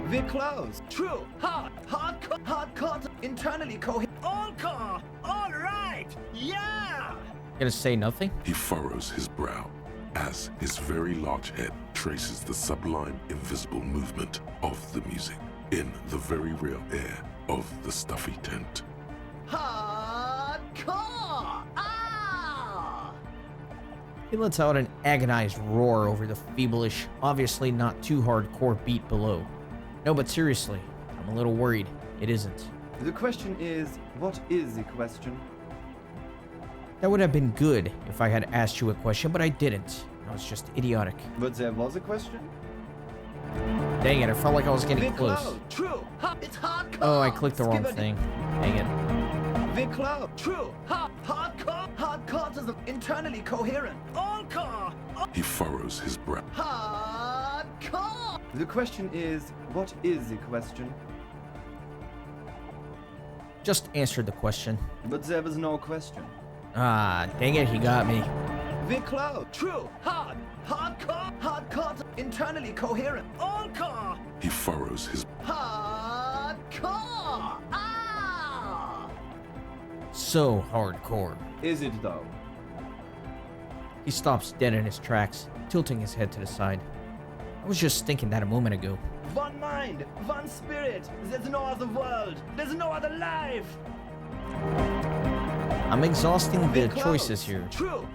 We're close. True. Hardcore internally coherent. All car. All right. Yeah. Gonna say nothing? He furrows his brow as his very large head traces the sublime invisible movement of the music in the very real air of the stuffy tent. Hardcore. Ah! He lets out an agonized roar over the feebleish, obviously not too hardcore beat below. No, but seriously, I'm a little worried. It isn't. The question is, what is the question? That would have been good if I had asked you a question, but I didn't. I was just idiotic. But there was a question? Dang it, I felt like I was getting We're close. close. True. It's hardcore. Oh, I clicked the wrong Skip it. thing. Dang it. We're close. True. Hardcore is internally coherent. All car. He furrows his brow. Hardcore. The question is, what is the question? Just answered the question. But there was no question. Ah, dang it, he got me. We're close. True. Hardcore internally coherent. All car. He furrows his Hardcore. Ah! So hardcore. Is it though? He stops dead in his tracks, tilting his head to the side. I was just thinking that a moment ago. One mind, one spirit. There's no other world. There's no other life. I'm exhausting the We're close. choices here. True.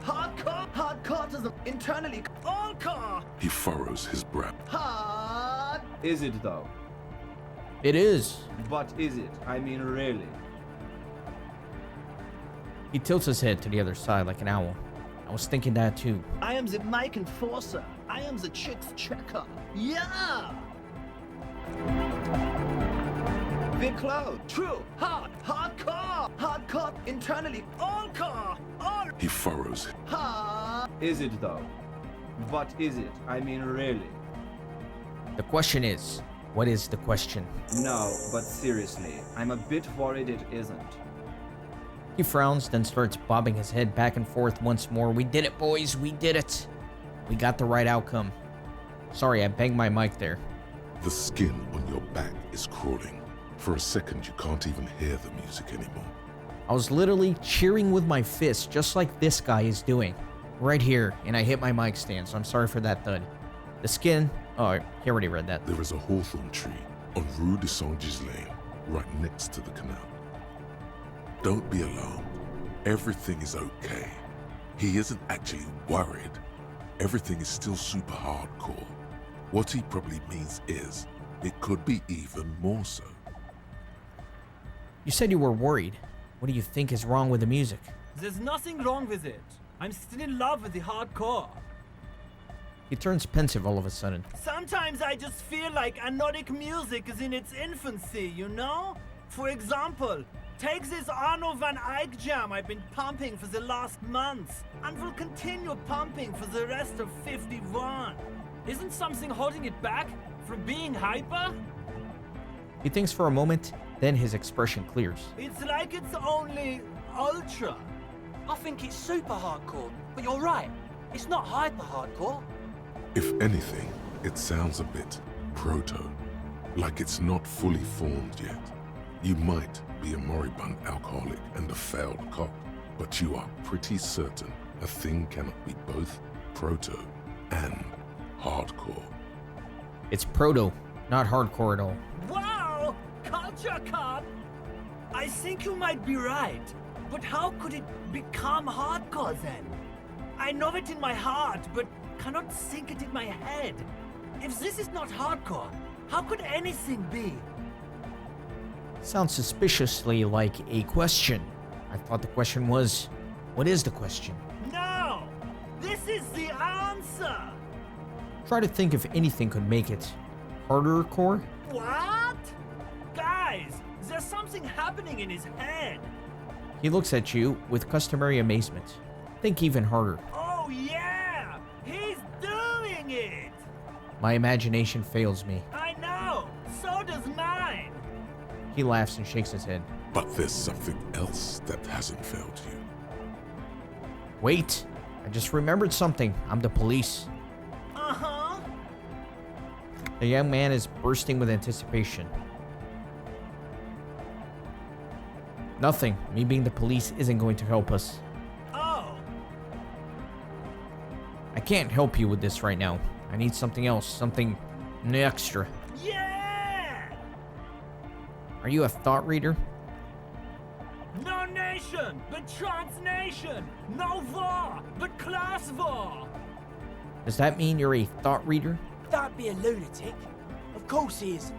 Hardcore is internally all car. He furrows his brow. Is it though? It is. But is it? I mean, really? He tilts his head to the other side like an owl. I was thinking that too. I am the mic enforcer. I am the chicks checker. Yeah. We're close. True. Hardcore internally all car. All. He furrows. Is it though? But is it? I mean, really? The question is, what is the question? No, but seriously, I'm a bit worried it isn't. He frowns, then starts bobbing his head back and forth once more. We did it, boys. We did it. We got the right outcome. Sorry, I banged my mic there. The skin on your back is crawling. For a second, you can't even hear the music anymore. I was literally cheering with my fists, just like this guy is doing. Right here, and I hit my mic stand, so I'm sorry for that thud. The skin... Oh, he already read that. There is a hawthorn tree on Rue de Saint-Gilles Lane, right next to the canal. Don't be alarmed. Everything is okay. He isn't actually worried. Everything is still super hardcore. What he probably means is, it could be even more so. You said you were worried. What do you think is wrong with the music? There's nothing wrong with it. I'm still in love with the hardcore. He turns pensive all of a sudden. Sometimes I just feel like anodic music is in its infancy, you know? For example, take this Arno van Eyck jam I've been pumping for the last month, and will continue pumping for the rest of 51. Isn't something holding it back from being hyper? He thinks for a moment, then his expression clears. It's like it's only ultra. I think it's super hardcore, but you're right. It's not hyper hardcore. If anything, it sounds a bit proto, like it's not fully formed yet. You might be a moribund alcoholic and a failed cop, but you are pretty certain a thing cannot be both proto and hardcore. It's proto, not hardcore at all. Wow! Culture cop! I think you might be right. But how could it become hardcore then? I know it in my heart, but cannot sink it in my head. If this is not hardcore, how could anything be? Sounds suspiciously like a question. I thought the question was, what is the question? No! This is the answer! Try to think if anything could make it harder core. What? Guys, there's something happening in his head. He looks at you with customary amazement. Think even harder. Oh yeah! He's doing it! My imagination fails me. I know! So does mine! He laughs and shakes his head. But there's something else that hasn't failed you. Wait, I just remembered something. I'm the police. Uh-huh. The young man is bursting with anticipation. Nothing. Me being the police isn't going to help us. Oh. I can't help you with this right now. I need something else, something extra. Yeah! Are you a thought reader? No nation, but transnation. No war, but class war. Does that mean you're a thought reader? Don't be a lunatic. Of course he is.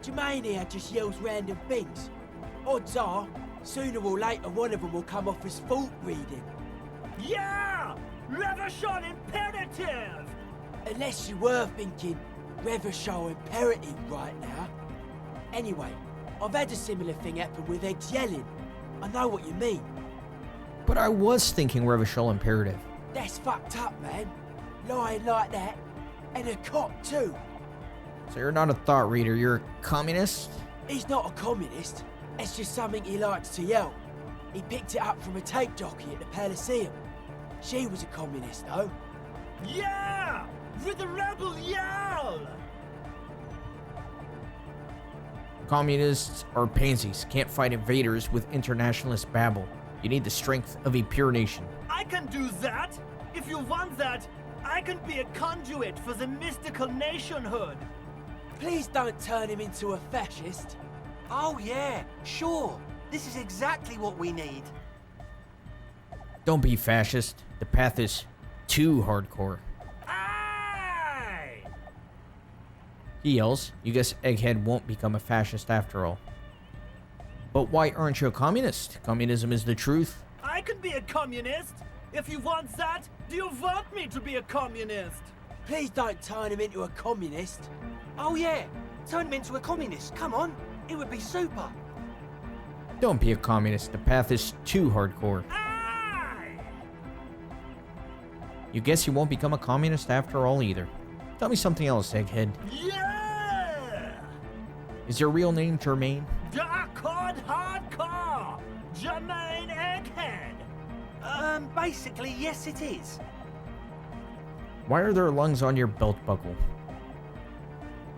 Jermaine here just yells random things. Odds are, sooner or later one of them will come off as thought reading. Yeah! Revolution imperative! Unless you were thinking Revolution imperative right now. Anyway, I've had a similar thing happen with eggs yelling. I know what you mean. But I was thinking Revolution imperative. That's fucked up, man. Lying like that. And a cop, too. So you're not a thought reader, you're a communist? He's not a communist. It's just something he likes to yell. He picked it up from a tape jockey at the Palaceum. She was a communist, though. Yeah! With the rebel yell! Communists are pansies, can't fight invaders with internationalist babble. You need the strength of a pure nation. I can do that! If you want that, I can be a conduit for the mystical nationhood. Please don't turn him into a fascist. Oh yeah, sure. This is exactly what we need. Don't be fascist. The path is too hardcore. Aye! He yells. You guess Egghead won't become a fascist after all. But why aren't you a communist? Communism is the truth. I can be a communist. If you want that, do you want me to be a communist? Please don't turn him into a communist. Oh yeah, turn him into a communist. Come on, it would be super. Don't be a communist. The path is too hardcore. Aye! You guess you won't become a communist after all either. Tell me something else, Egghead. Yeah! Is your real name Jermaine? Dark Hardcore! Jermaine Egghead! Basically, yes it is. Why are there lungs on your belt buckle?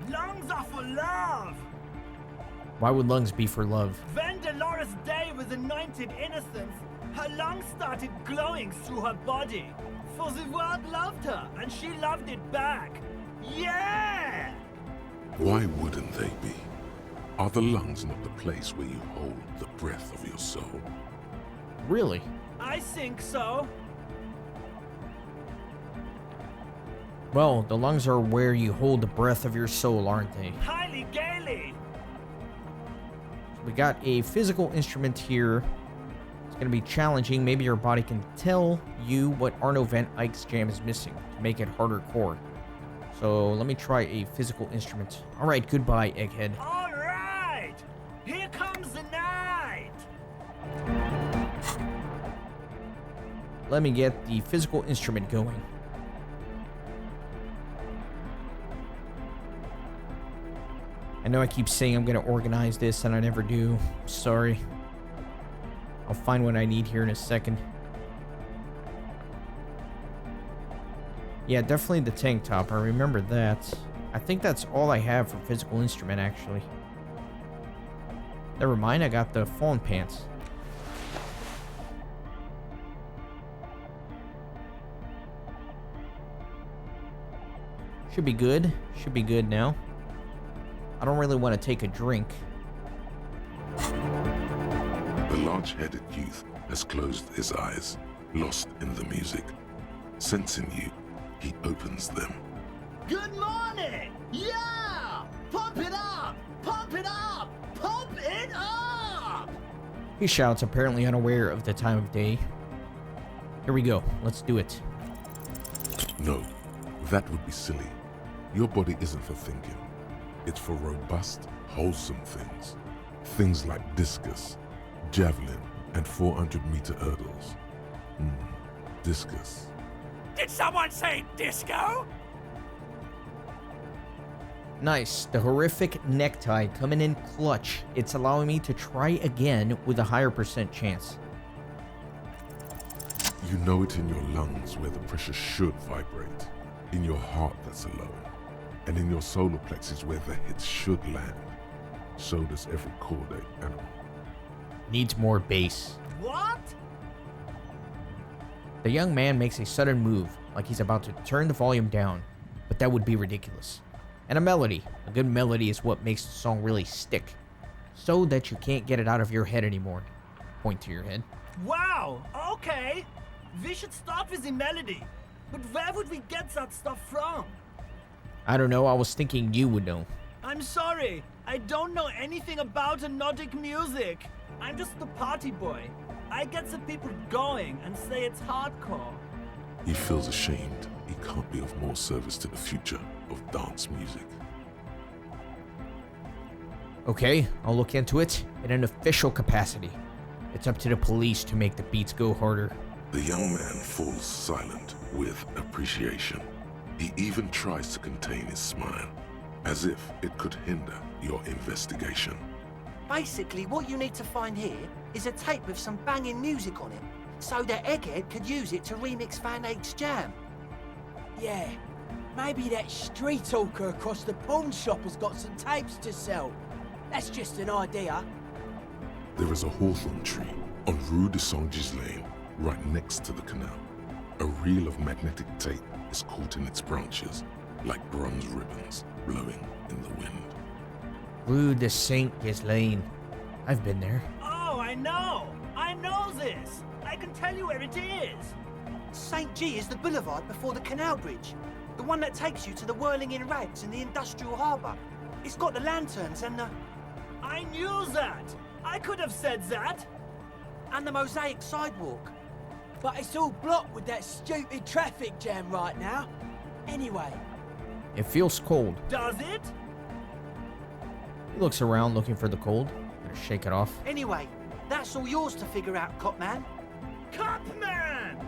Lungs are for love! Why would lungs be for love? When Dolores Day was anointed innocence, her lungs started glowing through her body. For the world loved her, and she loved it back. Yeah! Why wouldn't they be? Are the lungs not the place where you hold the breath of your soul? Really? I think so. Well, the lungs are where you hold the breath of your soul, aren't they? Highly gaily. We got a physical instrument here. It's going to be challenging. Maybe your body can tell you what Arno Van Eyck's jam is missing to make it harder core. So let me try a physical instrument. All right, goodbye, Egghead. All right. Here comes the night. Let me get the physical instrument going. I know I keep saying I'm going to organize this and I never do. Sorry. I'll find what I need here in a second. Yeah, definitely the tank top. I remember that. I think that's all I have for physical instrument, actually. Never mind, I got the fawn pants. Should be good. Should be good now. I don't really want to take a drink. The large-headed youth has closed his eyes, lost in the music. Sensing you, he opens them. Good morning! Yeah! Pump it up! Pump it up! Pump it up! He shouts, apparently unaware of the time of day. Here we go. Let's do it. No, that would be silly. Your body isn't for thinking. It's for robust, wholesome things. Things like discus, javelin, and 400-meter hurdles. Discus. Did someone say disco? Nice. The horrific necktie coming in clutch. It's allowing me to try again with a higher % chance. You know it in your lungs where the pressure should vibrate, in your heart that's alone, and in your solar plexus where the hits should land. So does every chordate animal. Needs more bass. What? The young man makes a sudden move, like he's about to turn the volume down, but that would be ridiculous. And a melody. A good melody is what makes the song really stick, so that you can't get it out of your head anymore. Point to your head. Wow, okay. We should start with the melody. But where would we get that stuff from? I don't know, I was thinking you would know. I'm sorry, I don't know anything about Nordic music. I'm just the party boy. I get the people going and say it's hardcore. He feels ashamed he can't be of more service to the future of dance music. Okay, I'll look into it in an official capacity. It's up to the police to make the beats go harder. The young man falls silent with appreciation. He even tries to contain his smile, as if it could hinder your investigation. Basically, what you need to find here is a tape with some banging music on it, so that Egghead could use it to remix Van Eyck's Jam. Yeah, maybe that street hawker across the pawn shop has got some tapes to sell. That's just an idea. There is a hawthorn tree on Rue de Saint-Ghislain, right next to the canal. A reel of magnetic tape is caught in its branches, like bronze ribbons blowing in the wind. Rue de Saint-Ghislain. I've been there. Oh, I know this. I can tell you where it is. St. G is the boulevard before the canal bridge. The one that takes you to the whirling in rags in the industrial harbour. It's got the lanterns and the... I knew that. I could have said that. And the mosaic sidewalk. But it's all blocked with that stupid traffic jam right now. Anyway. It feels cold. Does it? He looks around looking for the cold. Gonna shake it off. Anyway, that's all yours to figure out, Copman. Copman!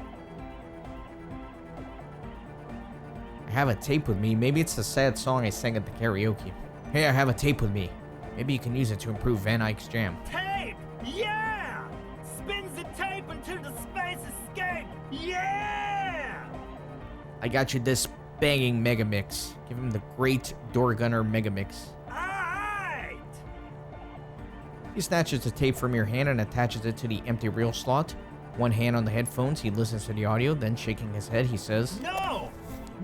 I have a tape with me. Maybe it's the sad song I sang at the karaoke. Hey, I have a tape with me. Maybe you can use it to improve Van Eyck's Jam. Tape! Yeah! Spins the tape until the space escape! Yeah! I got you this banging mega mix. Give him the great door gunner mega mix. Alright! He snatches the tape from your hand and attaches it to the empty reel slot. One hand on the headphones, he listens to the audio, then shaking his head, he says, No!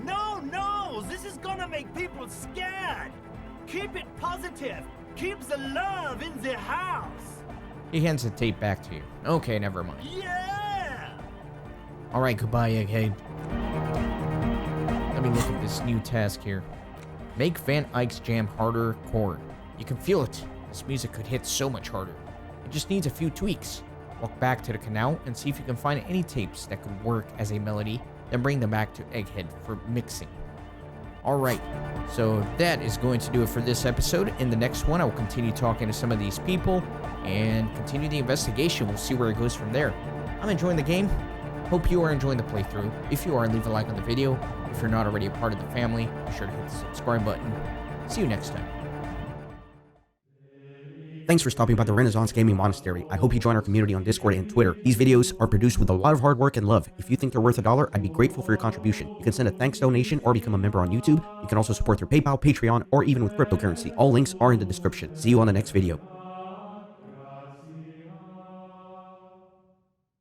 No, no! This is gonna make people scared! Keep it positive! Keep the love in the house! He hands the tape back to you. Okay, never mind. Yeah! Alright, goodbye, Egghead. Let me look at this new task here. Make Van Eyck's Jam harder core. You can feel it. This music could hit so much harder. It just needs a few tweaks. Walk back to the canal and see if you can find any tapes that could work as a melody, then bring them back to Egghead for mixing. Alright, so that is going to do it for this episode. In the next one, I will continue talking to some of these people and continue the investigation. We'll see where it goes from there. I'm enjoying the game. Hope you are enjoying the playthrough. If you are, leave a like on the video. If you're not already a part of the family, be sure to hit the subscribe button. See you next time. Thanks for stopping by the Renaissance Gaming Monastery. I hope you join our community on Discord and Twitter. These videos are produced with a lot of hard work and love. If you think they're worth $1, I'd be grateful for your contribution. You can send a thanks donation or become a member on YouTube. You can also support through PayPal, Patreon, or even with cryptocurrency. All links are in the description. See you on the next video.